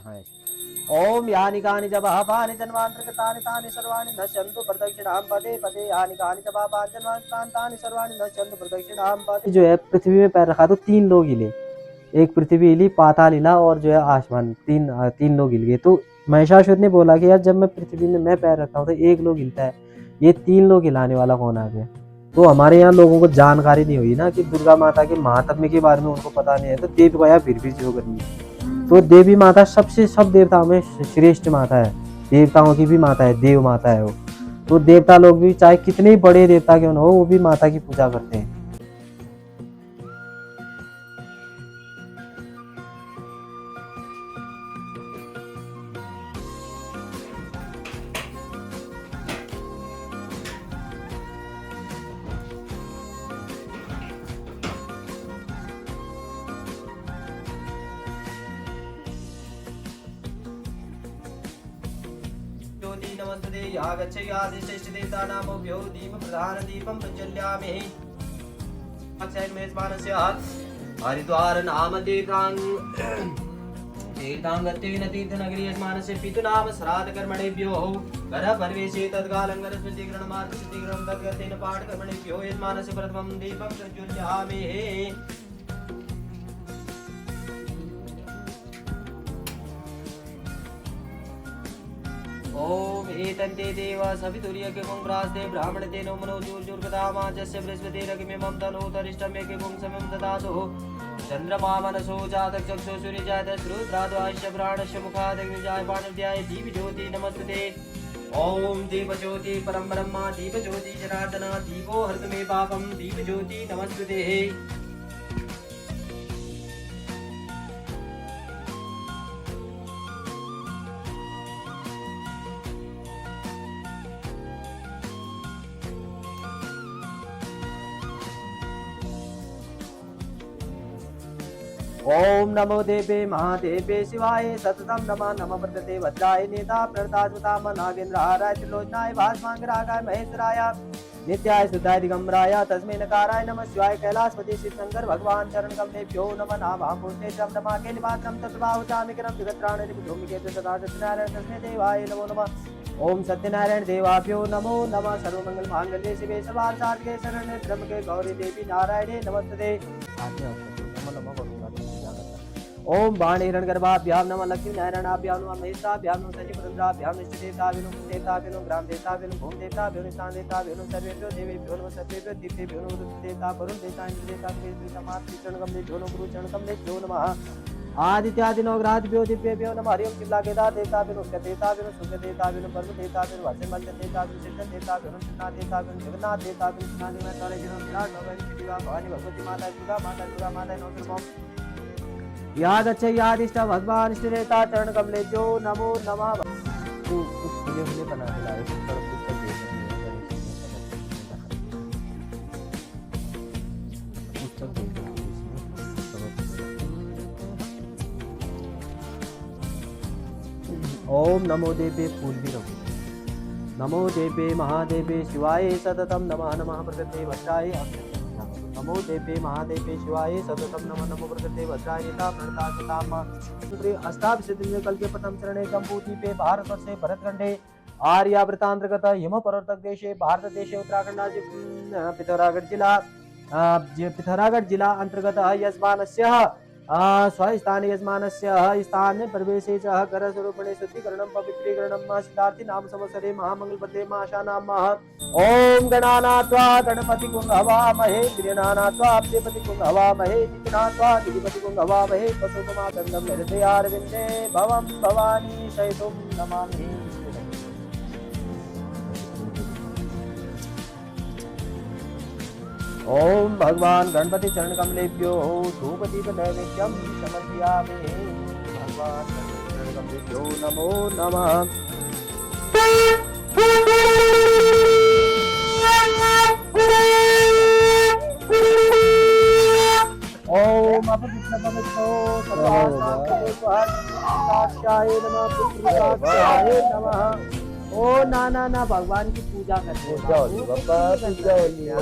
हाँ। ओम यानि कानि च पापानि जन्मान्तर्गतानि तानि सर्वाणि नश्यन्तु प्रदक्षिणां पदे पदे यानि कानि च पापानि जन्मान्तर्गतानि तानि सर्वाणि नश्यन्तु प्रदक्षिणां पदे। जो है पृथ्वी में पैर रखा तो 3 लोग हिले। एक पृथ्वी हिली, पाताल हिला और जो है आसमान, 3 लोग हिल गए। तो महिषासुर ने बोला कि यार जब मैं पृथ्वी में मैं पैर रखता हूँ तो 1 लोग हिलता है, ये 3 लोग हिलाने वाला कौन आ गया? तो हमारे यहाँ लोगों को जानकारी नहीं हुई ना कि दुर्गा माता के महात्म्य के बारे में उनको पता नहीं है, तो देव गया फिर जो करनी है। तो देवी माता सबसे सब देवताओं में श्रेष्ठ माता है, देवताओं की भी माता है, देव माता है वो। तो देवता लोग भी चाहे कितने ही बड़े देवता क्यों न हो, वो भी माता की पूजा करते हैं। नमस्ते या गच्छे या श्रेष्ठ देवता नामोभ्यो दीप प्रधान दीपं प्रज्वल्यामि। अक्षय मेजमानस्य हरिद्वार नाम तीर्थां तीर्थांगत्वेन तीर्थनगरी यजमानस्य पितुनाम श्राद्ध कर्मणेभ्यो घर परिवेशे तत्कालं गणस्मृति ग्रहणार्थ सिद्धि ग्रहण तद्गतेन पाठ कर्मणेभ्यो यजमानस्य प्रथमं दीपं प्रज्वल्यामि। ओम एतन्ते देव सवितुर्यज्ञं प्रास्ते ब्राह्मणते नो मनो जुर्जुर्गदामाजस्य बृहस्पतिरग्निमं तनोतरिष्टम्यज्ञं समं ददातु। चन्द्रमा मनसो जातः चक्षुः सूर्यजातः रुद्राद्वाश्य प्राणस्य मुखादग्निजाय पाणिभ्याय दीपज्योति नमस्ते। ओम दीपज्योति परं ब्रह्म दीपज्योति जनार्दन दीपो हरतु मे पापं दीपज्योति नमस्ते। ओम नमो देवे महादेवे शिवाय सततम नमः नमः वर्तते वज्राय नेता प्रणतास्मताम नागेन्द्रहाराय त्रिलोचनाय भास्मांगरागाय महेश्वराय नित्याय शुद्धाय दिगंबराय तस्मै नकाराय नमः शिवाय कैलाशपति शिव शंकर भगवान चरण कमलेभ्यो नमः नाभां पुष्णेशं नमः केलिमात्रं तत्बाहुचामिकरं जगत्राणं भूमिके सदा सत्यनारायण तस्मै देवाय नमो नमः। ओम सत्यनारायण देवाभ्यो नमो नमः। सर्वमंगल मांगल्ये शिवे सर्वार्थसाधके शरण्ये त्र्यंबके गौरी देवी नारायणे नमस्ते। नमो नमः। ओम बाण हिरण्यगर्भाभ्यां नमः लक्ष्मी नारायणाभ्यां नमः महेशाभ्यां नमः शनिपुरन्द्राभ्यां निष्ठदेवताभ्यो नमः देवताभ्यो ग्राम देवताभ्यो भूम देवताभ्यो स्थान देवताभ्यो सर्वेभ्यो देवेभ्यो नमः सर्वेभ्यो दिव्येभ्यो नमः रुद्रदेवता वरुण देवता इंद्र देवता देवता चरणकमलेभ्यो नमः गुरु चरणकमलेभ्यो नमः। आदित्यादि नवग्रहादिभ्यो दिव्येभ्यो नमः। हरि ओम शिवला केदार देवताभ्यो नमः देवताभ्यो नमः सूर्य देवताभ्यो नमः पर्वत देवताभ्यो वर्षण मल्ल देवताभ्यो सिद्धन देवताभ्यो नमः देवताभ्यो जगन्नाथ देवताभ्यो नाथ में तारे जिनो विराट भगवान शिवा भवानी भगवती माता दुर्गा माता नमः। याद अच्छे यादिष्ट भगवान श्रीरेता चरण कमलेभ्यो नमो नमः। मुझे बना दिलाए ओम नमो देवे फूल भी रखो। नमो देवे महादेवे शिवाय सततम नमः नमः प्रकृते वज्राय नमो देवे महादेवे शिवाय सततम नमः नमो प्रकृते वज्राय नेता प्रणतास्मताम अष्टाविंशति कल के प्रथम चरणे जम्बूद्वीपे भारतवर्षे भरतखंडे आर्यावृतांतर्गत हिम पर्वतक देशे भारत देशे उत्तराखंड पिथौरागढ़ जिला अंतर्गत यजमानस्य स्वस्थान यजमानस्य स्थाने प्रवेशे च करस्वरूपणे शुद्धिकरणं पवित्रीकरणं सिद्धार्थी नाम संवत्सरे महामंगलपदे माशानाम। ओम गणानात्वा गणपतिं हवामहे गृह्णानात्वा देवपतिं हवामहे नित्यानात्वा दितिपतिं हवामहे वसुतमातंगं हृदयारविन्दे भवं भवानी सहितं नमामि। ओम भगवान गणपति चरण कमलेभ्यो धूप दीप नैवेद्यम समर्पयामि। भगवान गणपति चरण कमलेभ्यो नमो नमः। ओम अपवित्रपवित्रो सर्वासाक्षाय नमः पुत्रसाक्षाय नमः। ओ ना ना ना भगवान की पूजा करते हैं। पूजा होली है।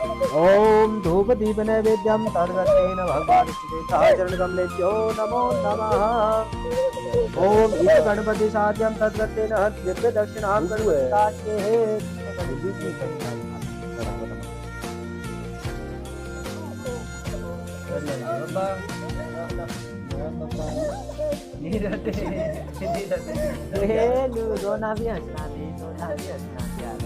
ओम धूप दीप नैवेद्यम तद्गतेन भगवान चरण कमलेभ्यो नमो नमः। ओम इस गणपति साध्यम तद्गतेन दिव्य दक्षिणाम गणपति रोना भी हंसना नहीं, रोना भी हंसना यार।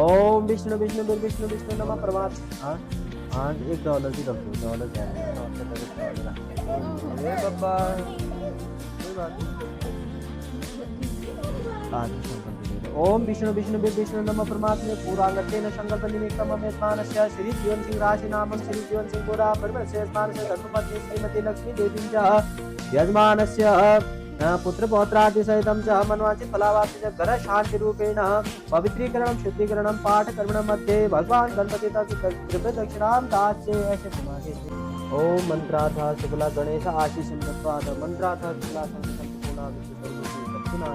ओम विष्णु विष्णु विष्णु विष्णु नमः परमात्मा। हाँ हाँ, $1 भी रख दो, डॉलर क्या है, अरे बाबा कोई बात नहीं। ओम विष्णु विष्णु विष्णु नमः परमात्मे पूरांगतेन संकल्प निमित्तम मेस्मानस्य श्री जीवन सिंह राशि नामं श्री जीवन सिंह पुरा परमस्य स्मानस्य धर्मपत्नी श्रीमती लक्ष्मी देवी च यजमानस्य पुत्र पौत्रादि सहितं च मनवांचित फलावाप्ति च घर शांति रूपेण पवित्रीकरणं शुद्धिकरणं पाठ कर्मण मध्ये भगवान गणपति तत्व दक्षिणां दास्य ऐसे समाधि। ओम मंत्रार्थ शुक्ला गणेश आशीष दत्वाद मंत्रार्थ शुक्ला संपूर्ण दक्षिणा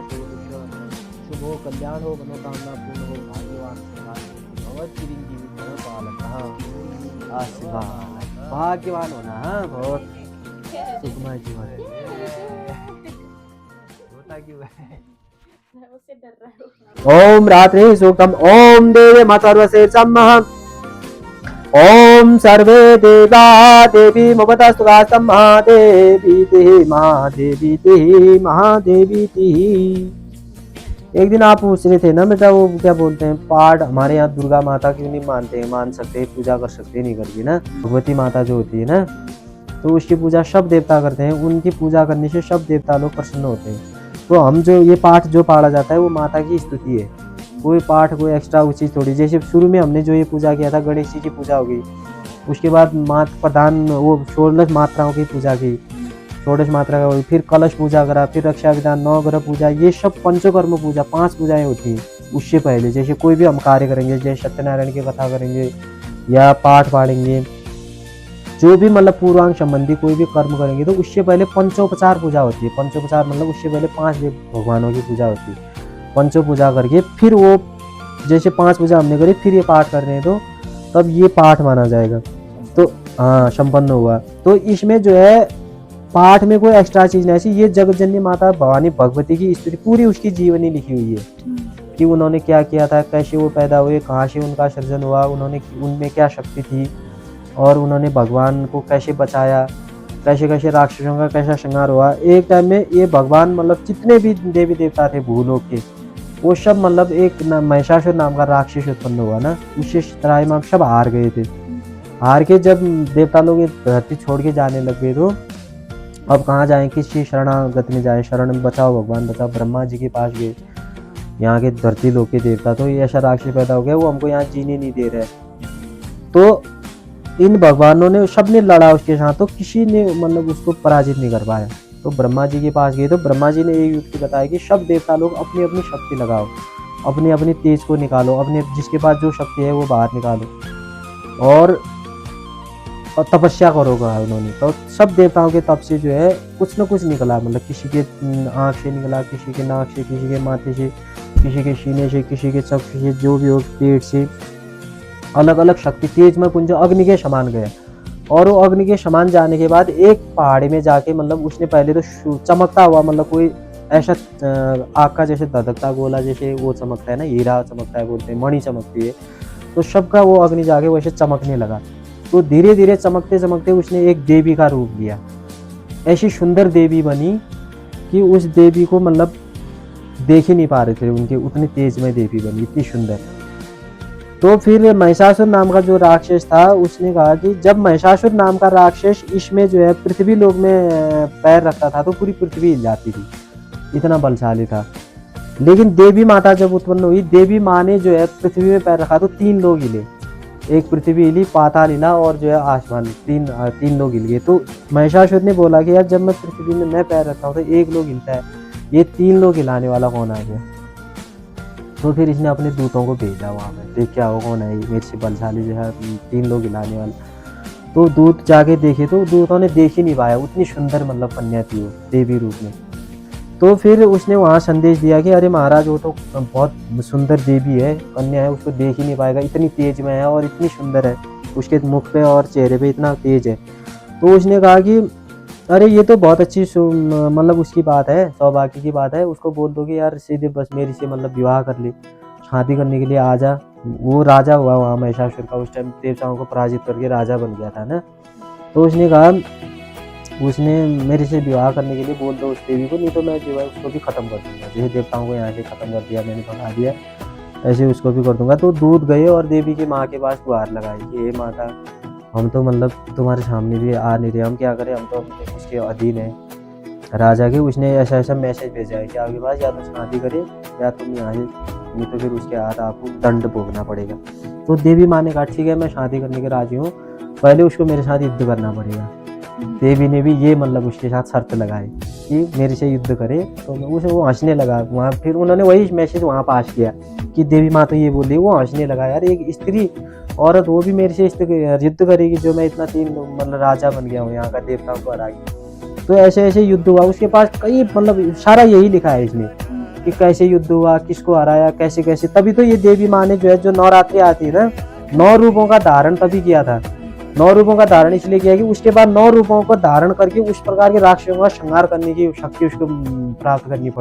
शुभो कल्याण हो मनोकामना पूर्ण हो भाग्यवान भगवत चिरंजीवी पालकः आशीर्वाद भाग्यवान होना बहुत सुखमय जीवन होता क्यों है। उससे डर रहा है। ओम रात्रि सूक्तम ओम देवे माता सर्वशेषमः ओम सर्वे देवा देवी मुपतस्तुकास्तम महादेवी तिहि महादेवी तिहि महादेवी तिहि। एक दिन आप पूछ रहे थे ना बेटा, वो क्या बोलते हैं पाठ हमारे यहाँ दुर्गा माता क्यों नहीं मानते हैं, मान सकते हैं, पूजा कर सकते नहीं करके ना, भगवती माता जो होती है ना तो उसकी पूजा सब देवता करते हैं, उनकी पूजा करने से सब देवता लोग प्रसन्न होते हैं। तो हम जो ये पाठ जो पढ़ा जाता है वो माता की स्तुति है, कोई पाठ कोई एक्स्ट्रा उचित थोड़ी। जैसे शुरू में हमने जो ये पूजा किया था गणेश जी की पूजा हो गई, उसके बाद मात प्रधान वो 16 मात्राओं की पूजा की, 16 मात्रा का हुई, फिर कलश पूजा करा, फिर रक्षा विधान, 9 ग्रह पूजा, ये सब पंचकर्म पूजा 5 पूजाएं होती हैं उससे पहले। जैसे कोई भी हम कार्य करेंगे, जैसे सत्यनारायण की कथा करेंगे या पाठ पढ़ेंगे, जो भी मतलब पूर्वांग संबंधी कोई भी कर्म करेंगे तो उससे पहले पंचोपचार पूजा होती है। पंचोपचार मतलब उससे पहले 5 भगवानों की पूजा होती है। पंचो पूजा करके फिर वो जैसे 5 पूजा हमने करी फिर ये पाठ कर रहे हैं तो तब ये पाठ माना जाएगा। तो हाँ संपन्न हुआ। तो इसमें जो है पाठ में कोई एक्स्ट्रा चीज नहीं ऐसी, ये जगतजननी माता भवानी भगवती की स्तुति पूरी उसकी जीवनी लिखी हुई है कि उन्होंने क्या किया था, कैसे वो पैदा हुए, कहाँ से उनका सृजन हुआ, उन्होंने उनमें क्या शक्ति थी और उन्होंने भगवान को कैसे बचाया, कैसे कैसे राक्षसों का कैसा संहार हुआ। एक टाइम में ये भगवान मतलब जितने भी देवी देवता थे भूलोक के वो सब मतलब एक महिषासुर नाम का राक्षस उत्पन्न हुआ ना, उससे त्राहिमाम सब हार गए थे। हार के जब देवता लोग ये धरती छोड़ के जाने लग गए तो अब कहाँ जाएं, किसी शरणागत में जाएं, शरण में बचाओ भगवान बचाओ। ब्रह्मा जी के पास गए, यहाँ के धरती लोक के देवता, तो ये ऐसा राक्षस पैदा हो गया वो हमको यहाँ जीने नहीं दे रहे। तो इन भगवानों ने सबने लड़ा उसके साथ, तो किसी ने मतलब उसको पराजित नहीं कर पाया। तो ब्रह्मा जी के पास गए तो ब्रह्मा जी ने एक युक्ति बताया कि सब देवता लोग अपनी अपनी शक्ति लगाओ, अपनी अपनी तेज को निकालो, अपने जिसके पास जो शक्ति है वो बाहर निकालो और तपस्या करो कहा उन्होंने। तो सब देवताओं के तप से जो है कुछ न कुछ निकला, मतलब किसी के आँख से निकला, किसी के नाक से, किसी के माथे से, किसी के सीने से, किसी के चक्षु से, जो भी हो पेट से, अलग अलग शक्ति तेज में पुंज अग्नि के समान गया। और वो अग्नि के समान जाने के बाद एक पहाड़ी में जाके मतलब उसने पहले तो चमकता हुआ मतलब कोई ऐसा आग का जैसे धधकता गोला जैसे वो चमकता है ना, हीरा चमकता है बोलते हैं, मणि चमकती है, तो सबका वो अग्नि जाके वैसे चमकने लगा। तो धीरे धीरे चमकते चमकते उसने एक देवी का रूप लिया, ऐसी सुंदर देवी बनी कि उस देवी को मतलब देख ही नहीं पा रहे थे उनके, उतनी तेज में देवी बनी, इतनी सुंदर। तो फिर महिषासुर नाम का जो राक्षस था उसने कहा कि जब महिषासुर नाम का राक्षस इसमें जो है पृथ्वी लोक में पैर रखता था तो पूरी पृथ्वी हिल जाती थी, इतना बलशाली था। लेकिन देवी माता जब उत्पन्न हुई, देवी माँ ने जो है पृथ्वी में पैर रखा तो 3 लोग हिले, एक पृथ्वी हिली, पाताल हिला और जो है आसमान, तीन लोग हिल गए। तो महिषासुर ने बोला कि यार जब मैं पृथ्वी में मैं पैर रखता हूँ तो 1 लोग हिलता है, ये 3 लोग हिलाने वाला कौन आ गया। तो फिर इसने अपने दूतों को भेजा वहाँ पे, देख क्या हो कौन है मेरे से बलशाली जो है 3 लोग हिलाने वाला। तो दूत जाके देखे तो दूतों ने देख ही नहीं पाया, उतनी सुंदर मतलब कन्या थी वो देवी रूप में। तो फिर उसने वहाँ संदेश दिया कि अरे महाराज वो तो बहुत सुंदर देवी है, कन्या है, उसको देख ही नहीं पाएगा, इतनी तेज में है और इतनी सुंदर है, उसके मुख पे और चेहरे पे इतना तेज है। तो उसने कहा कि अरे ये तो बहुत अच्छी मतलब उसकी बात है, सौभाग्य की बात है, उसको बोल दो कि यार सीधे बस मेरी से मतलब विवाह कर ले, शादी करने के लिए आ जा। वो राजा हुआ वहाँ महिषासुर का, उस टाइम देवताओं को पराजित करके राजा बन गया था ना। तो उसने कहा उसने मेरे से विवाह करने के लिए बोल दो उस देवी को, नहीं तो मैं जो है उसको भी खत्म कर दूंगा, जैसे देवताओं को यहाँ से खत्म कर दिया मैंने, भगा दिया, ऐसे उसको भी कर दूंगा। तो दूत गए और देवी की माँ के पास गुहार लगाई कि हे माता, हम तो मतलब तुम्हारे सामने भी आ नहीं रहे, हम क्या करें, हम तो अपने उसके अधीन है राजा के। उसने ऐसा ऐसा मैसेज भेजा है कि आपके पास या तो शादी करे या तुम यहाँ से, नहीं तो फिर उसके हाथ आपको दंड भोगना पड़ेगा। तो देवी माँ ने कहा ठीक है मैं शादी करने के राजी हूँ, पहले उसको मेरे साथ युद्ध करना पड़ेगा। देवी ने भी ये मतलब उसके साथ शर्त लगाई कि मेरे से युद्ध करे। तो उसे वो हंसने लगा वहाँ, फिर उन्होंने वही मैसेज वहाँ पास किया कि देवी माँ तो ये बोल रही, वो हंसने लगा यार एक स्त्री औरत वो भी मेरे से युद्ध करेगी, जो मैं इतना तीन मतलब राजा बन गया हूँ यहाँ का, देवताओं को हरा के। तो ऐसे ऐसे युद्ध हुआ, उसके पास कई मतलब सारा यही लिखा है इसमें कि कैसे युद्ध हुआ, किसको हराया, कैसे कैसे। तभी तो ये देवी माँ ने जो है, जो नवरात्रि आती है ना, 9 रूपों का धारण तभी किया था। 9 रूपों का धारण इसलिए किया कि उसके बाद 9 रूपों को धारण करके उस प्रकार के राक्षसों का संहार करने की शक्ति उसको प्राप्त करनी पड़ी।